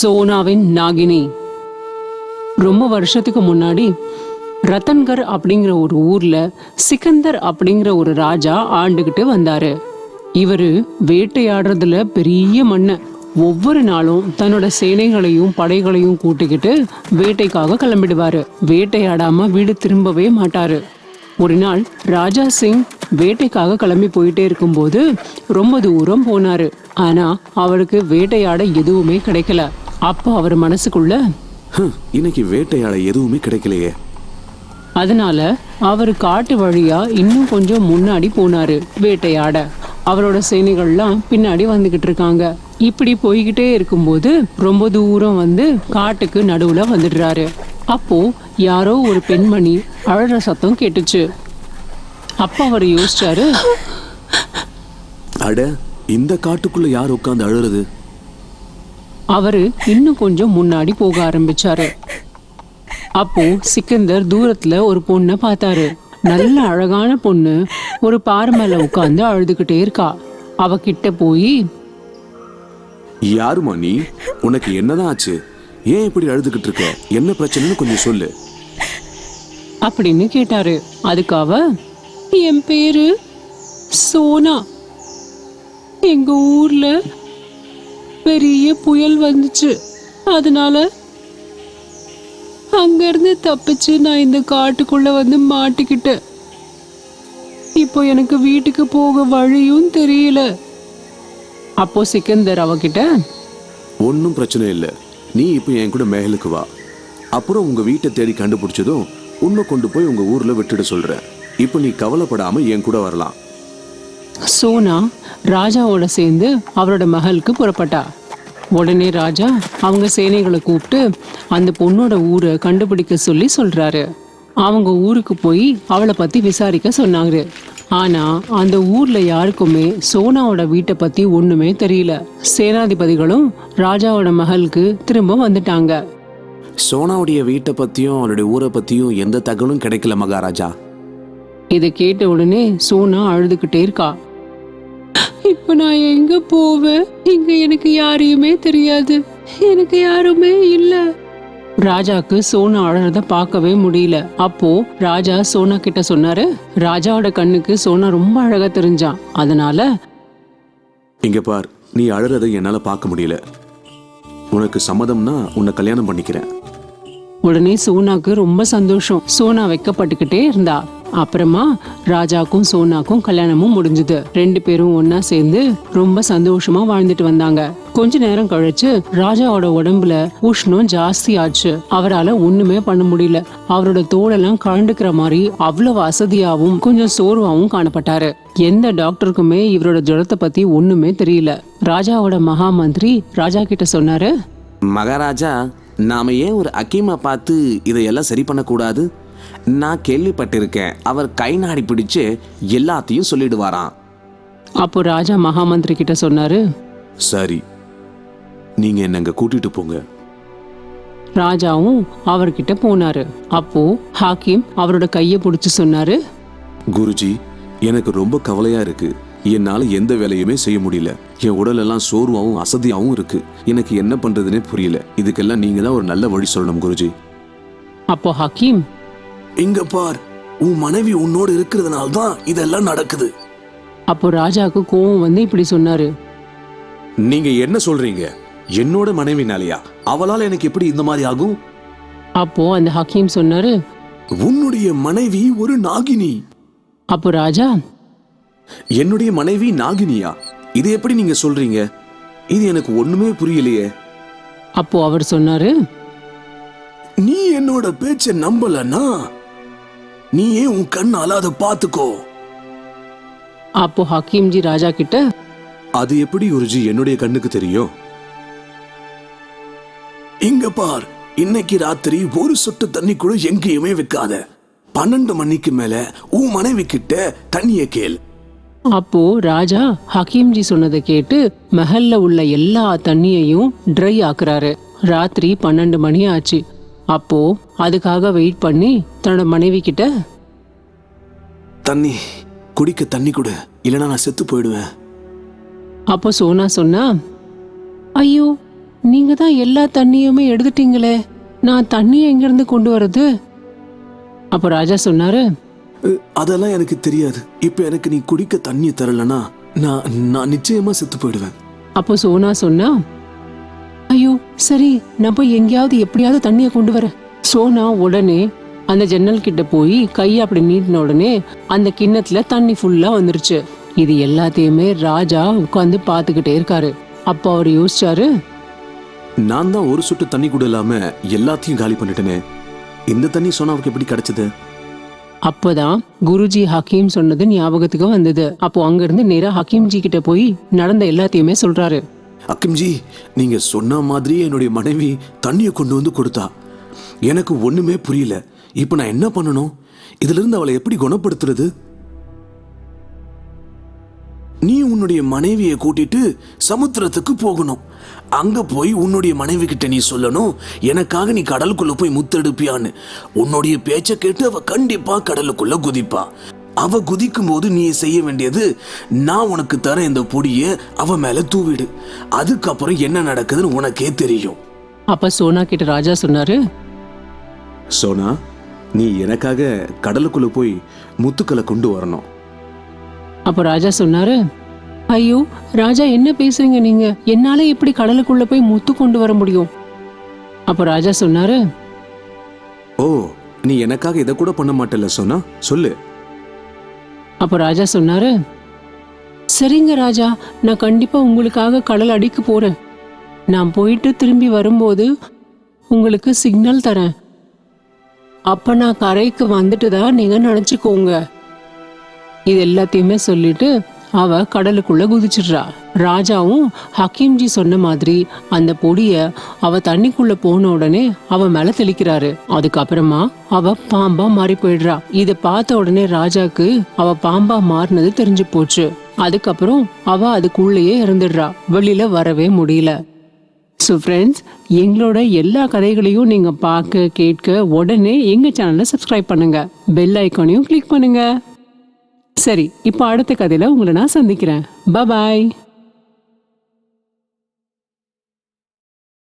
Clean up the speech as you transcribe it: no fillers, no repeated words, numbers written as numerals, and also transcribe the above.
சோனாவின் நாகினி. ரொம்ப வருஷத்துக்கு முன்னாடி ரத்தன்கர் அப்படிங்கிற ஒரு ஊர்ல சிக்கந்தர் அப்படிங்கிற ஒரு ராஜா ஆண்டுகிட்டு வந்தாரு. இவரு வேட்டையாடுறதுல பெரிய மண்ண. ஒவ்வொரு நாளும் தன்னோட சேனைகளையும் படைகளையும் கூட்டிக்கிட்டு வேட்டைக்காக கிளம்பிடுவாரு. வேட்டையாடாம வீடு திரும்பவே மாட்டாரு. ஒரு நாள் ராஜா சிங் வேட்டைக்காக கிளம்பி போயிட்டே இருக்கும்போது ரொம்ப தூரம் போனாரு. ஆனா அவருக்கு வேட்டையாட எதுவுமே கிடைக்கல. அப்போ அவர் மனசுக்குள்ள இன்னைக்கு வேட்டையாட எதுவுமே கிடைக்கலையே. அதனால அவர் காட்டு வழியா இன்னும் கொஞ்சம் முன்னாடி போனாரு வேட்டையாட. அவரோட சேனைகள்லாம் பின்னாடி வந்துகிட்டு இருக்காங்க. இப்படி போய்கிட்டே இருக்கும்போது ரொம்ப தூரம் வந்து காட்டுக்கு நடுவுல வந்துடுறாரு. அப்போ யாரோ ஒரு பெண்மணி அழற சத்தம் கேட்டுச்சு. அப்ப அவர் யோசிச்சாரு, அட, இந்த காட்டுக்குள்ள யார் உட்கார்ந்து அழுறது? அவரு இன்னும் கொஞ்சம் முன்னாடி போக ஆரம்பிச்சாரு. அப்போ சிக்கந்தர் தூரத்துல ஒரு பொண்ணை பார்த்தாரு. நல்ல அழகான பொண்ணு ஒரு பாறை மேல உட்கார்ந்து அழுதுகிட்டே இருக்கா. அவ கிட்ட போய், யாருமா நீ? உனக்கு என்னதான் ஆச்சு? ஏன் இப்படி அழுதுகிட்டு இருக்க? என்ன பிரச்சனைன்னு கொஞ்சம் சொல்லு அப்படின்னு கேட்டாரு. அதுக்கு அவ, என் பேரு சோனா. எங்க ஊர்ல பெரிய புயல் வந்துச்சு. அதனால அங்க இருந்து தப்பிச்சு நான் இந்த காட்டுக்குள்ள வந்து மாட்டிக்கிட்டேன். இப்போ எனக்கு வீட்டுக்கு போக வழியும் தெரியல. அப்போ சிக்கந்தர் அவகிட்ட, ஒன்னும் பிரச்சனை இல்ல, நீ இப்ப என் கூட மேலுக்கு வா. அப்புறம் உங்க வீட்டை தேடி கண்டுபிடிச்சதும் உன்னை கொண்டு போய் உங்க ஊர்ல விட்டுட சொல்றேன். இப்ப நீ கவலைப்படாம என் கூட வரலாம். சோனா ராஜாவோட சேர்ந்து அவரோட மகளுக்கு புறப்பட்டா. உடனே ராஜா அவங்க சேனைகளை கூப்பிட்டு அந்த பொண்ணோட ஊரை கண்டுபிடிக்க சொல்றாரு. அவங்க ஊருக்கு போய் அவளை பத்தி விசாரிக்க சொன்னாங்க. ஆனா அந்த ஊர்ல யாருக்குமே சோனாவோட வீட்டை பத்தி ஒண்ணுமே தெரியல. சேனாதிபதிகளும் ராஜாவோட மகளுக்கு திரும்ப வந்துட்டாங்க. சோனாவுடைய வீட்டை பத்தியும் அவளுடைய ஊரை பத்தியும் எந்த தகவலும் கிடைக்கல மகாராஜா. இதை கேட்ட உடனே சோனா அழுதுகிட்டே இருக்கா. இப்ப நான் எங்க போவேன்? இங்க எனக்கு யாரையுமே தெரியாது, எனக்கு யாருமே இல்ல. ராஜாக்கு சோனா அழறத பார்க்கவே முடியல. அப்போ ராஜா சோனா கிட்ட சொன்னாரு. ராஜாவோட கண்ணுக்கு சோனா ரொம்ப அழகா தெரிஞ்சான். அதனால, இங்க பார், நீ அழறத என்னால பார்க்க முடியல. உனக்கு சம்மதம்னா உன்னை கல்யாணம் பண்ணிக்கிறேன். உடனே சோனாக்கு ரொம்ப சந்தோஷம். சோனா வெக்கப்பட்டுக்கிட்டே இருந்தா. அப்புறமா ராஜாக்கும் சோனாக்கும் கல்யாணமும் முடிஞ்சது. 2 பேரும் ஒன்னா சேர்ந்து ரொம்ப சந்தோஷமா வாழ்ந்துட்டு வந்தாங்க. கொஞ்ச நேரம் கழிச்சு ராஜாவோட உடம்புல உஷ்ணம் ஜாஸ்தி ஆச்சு. அவரால ஒண்ணுமே பண்ண முடியல. அவரோட தோலெல்லாம் கழண்டுக்கிற மாதிரி அவ்வளவு அசதியாவும் கொஞ்சம் சோர்வாவும் காணப்பட்டாரு. எந்த டாக்டருக்குமே இவரோட ஜுரத்தை பத்தி ஒண்ணுமே தெரியல. ராஜாவோட மகா மந்திரி ராஜா கிட்ட சொன்னாரு, மகாராஜா, நாம ஏன் ஒரு அக்கீமை பார்த்து இதையெல்லாம் சரி பண்ணக்கூடாது? நான் கேள்விப்பட்டிருக்கேன், அவர் கை நாடி பிடிச்சு எல்லாத்தையும் சொல்லிடுவாராம். அப்போ ராஜா மகா மந்திரி கிட்ட சொன்னாரு, சரி, நீங்க என்னங்க கூட்டிட்டு போங்க. ராஜாவும் அவர்கிட்ட போனாரு. அப்போ ஹாக்கிம் அவரோட கைய பிடிச்சு சொன்னாரு, குருஜி, எனக்கு ரொம்ப கவலையா இருக்கு. என்னால எந்த வேலையுமே செய்ய முடியல. என் உடல் எல்லாம் சோர்வாவும் அசதியாவும் இருக்கு. எனக்கு என்ன பண்றதுன்னே புரியல. இதுக்கெல்லாம் நீங்க தான் ஒரு நல்ல வழி சொல்லணும் குருஜி. அப்போ ஹாக்கிம், இங்க பார், உன் மனைவி உன்னோடு இருக்கிறதுனால தான் இதெல்லாம் நடக்குது. அப்போ ராஜாவுக்கு கோவம் வந்து இப்படி சொன்னாரு, நீங்க என்ன சொல்றீங்க? என்னோட மனைவினாலயா? அவளால எனக்கு எப்படி இந்த மாதிரி ஆகும்? அப்போ அந்த ஹக்கீம் சொன்னாரு, உன்னுடைய மனைவி ஒரு நாகினி. அப்போ ராஜா, என்னுடைய மனைவி நாகினியா? இது எப்படி நீங்க சொல்றீங்க? இது எனக்கு ஒண்ணுமே புரியலையே. அப்போ அவர் சொன்னாரு, நீ என்னோட பேச்ச நம்பலன்னா நீயே உன் கண்ணால அதை பாத்துக்கோ. அப்போ ஹக்கீம்ஜி ராஜா கிட்ட, அது எப்படி குருஜி என்னுடைய கண்ணுக்கு தெரியும்? இங்க பார், இன்னைக்கு ராத்திரி ஒரு சொட்டு தண்ணி கூட எங்கேயுமே வைக்காத. 12 மணிக்கு மேல உன் மனைவி கிட்ட தண்ணிய கேள். அப்போ ராஜா ஹக்கீம்ஜி சொன்னதை கேட்டு மஹல்ல உள்ள எல்லா தண்ணியையும் ட்ரை ஆக்குறாரு. ராத்திரி 12 மணி ஆச்சு. அப்போ அதுக்காக வெயிட் பண்ணி தன்னோட மனைவி கிட்ட, தண்ணி குடிக்க தண்ணி கொடு, இல்லைன்னா நான் செத்து போயிடுவேன். அப்போ சோனா சொன்னா, ஐயோ, நீங்க தான் எல்லா தண்ணியுமே எடுத்துட்டீங்களே, நான் தண்ணியை எங்கிருந்து கொண்டு வர்றது? அப்போ ராஜா சொன்னாரு, அதெல்லாம் எனக்கு தெரியாது. இப்ப எனக்கு நீ குடிக்க தண்ணி தரலனா நான் நிச்சயமா செத்து போயிடுவேன். அப்போ சோனா சொன்னா, ஐயோ சரி, நான் போய் எங்கேயாவது எப்படியாவது தண்ணியை கொண்டு வரேன். சோனா உடனே அந்த ஜன்னல் கிட்ட போய் கையை அப்படி நீட்டின உடனே அந்த கிண்ணத்துல தண்ணி ஃபுல்லா வந்துருச்சு. இது எல்லாத்தையுமே ராஜா உட்காந்து பார்த்துக்கிட்டே இருக்காரு. அப்போ அவர் யோசிச்சாரு, நான் தான் ஒரு சொட்டு தண்ணி கூட இல்லாம எல்லாத்தையும் காலி பண்ணிட்டேனே, இந்த தண்ணி சோனாவுக்கு எப்படி கிடைச்சது? அப்போதான் குருஜி ஹக்கீம் சொன்னது ஞாபகத்துக்கு வந்தது. அப்போ அங்கிருந்து நேரா ஹக்கீம்ஜி கிட்ட போய் நடந்த எல்லாத்தையுமே சொல்றாரு. அக்கிம்ஜி, நீங்க சொன்ன மாதிரியே என்னுடைய மனைவி தண்ணியை கொண்டு வந்து கொடுத்தா. எனக்கு ஒண்ணுமே புரியல. இப்ப நான் என்ன பண்ணணும்? இதுல இருந்து அவளை எப்படி குணப்படுத்துறது? நீ உன்னுடைய மனைவியை கூட்டிட்டு சமுத்திரத்துக்கு போகணும். அங்க போய் உன்னுடைய மனைவி கிட்ட நீ சொல்லணும், எனக்காக நீ கடலுக்குள்ள போய் முத்தெடுப்பியான்னு. உன்னுடைய பேச்சை கேட்டு அவ கண்டிப்பா கடலுக்குள்ள குதிப்பா. அவ குதிக்கும் போது நீ செய்ய வேண்டியது, நான் உனக்கு தர இந்த பொடியை அவ மேல தூவிடு. அதுக்கப்புறம் என்ன நடக்குதுன்னு உனக்கே தெரியும். அப்ப சோனா கிட்ட ராஜா சொன்னாரு, சோனா, நீ எனக்காக கடலுக்குள்ள போய் முத்துக்களை கொண்டு வரணும். அப்போ ராஜா சொன்னாரு, ஐயோ ராஜா என்ன பேசுறீங்க நீங்க? என்னால எப்படி கடலுக்குள்ள போய் முத்து கொண்டு வர முடியும்? அப்போ ராஜா சொன்னாரு, ஓ, நீ எனக்காக இதை கூட பண்ண மாட்டல சோனா, சொல்லு. அப்போ ராஜா சொன்னாரு, சரிங்க ராஜா, நான் கண்டிப்பா உங்களுக்காக கடல் அடிக்கு போறேன். நான் போயிட்டு திரும்பி வரும்போது உங்களுக்கு சிக்னல் தரேன். அப்ப நான் கரைக்கு வந்துட்டு தான் நீங்க நினைச்சுக்கோங்க. இது எல்லாத்தையுமே சொல்லிட்டு அவ கடலுக்குள்ள குதிச்சிடுறா. ராஜாவும் ஹக்கீம்ஜி சொன்ன மாதிரி அந்த பொடிய அவ தண்ணிக்குள்ள போன உடனே அவ மேல தெளிக்கிறாரு. அதுக்கப்புறமா அவ பாம்பா மாறி போயிடுறா. இத பார்த்த உடனே ராஜாக்கு அவ பாம்பா மாறினது தெரிஞ்சு போச்சு. அதுக்கப்புறம் அவ அதுக்குள்ளேயே இறந்துடுறா. வெளியில வரவே முடியல. ஸோ ஃப்ரெண்ட்ஸ், எங்களோட எல்லா கதைகளையும் நீங்கள் பார்க்க கேட்க உடனே எங்கள் சேனலை சப்ஸ்கிரைப் பண்ணுங்க, பெல் ஐக்கானையும் கிளிக் பண்ணுங்க. சரி, இப்போ அடுத்த கதையில் உங்களை நான் சந்திக்கிறேன். பாய்.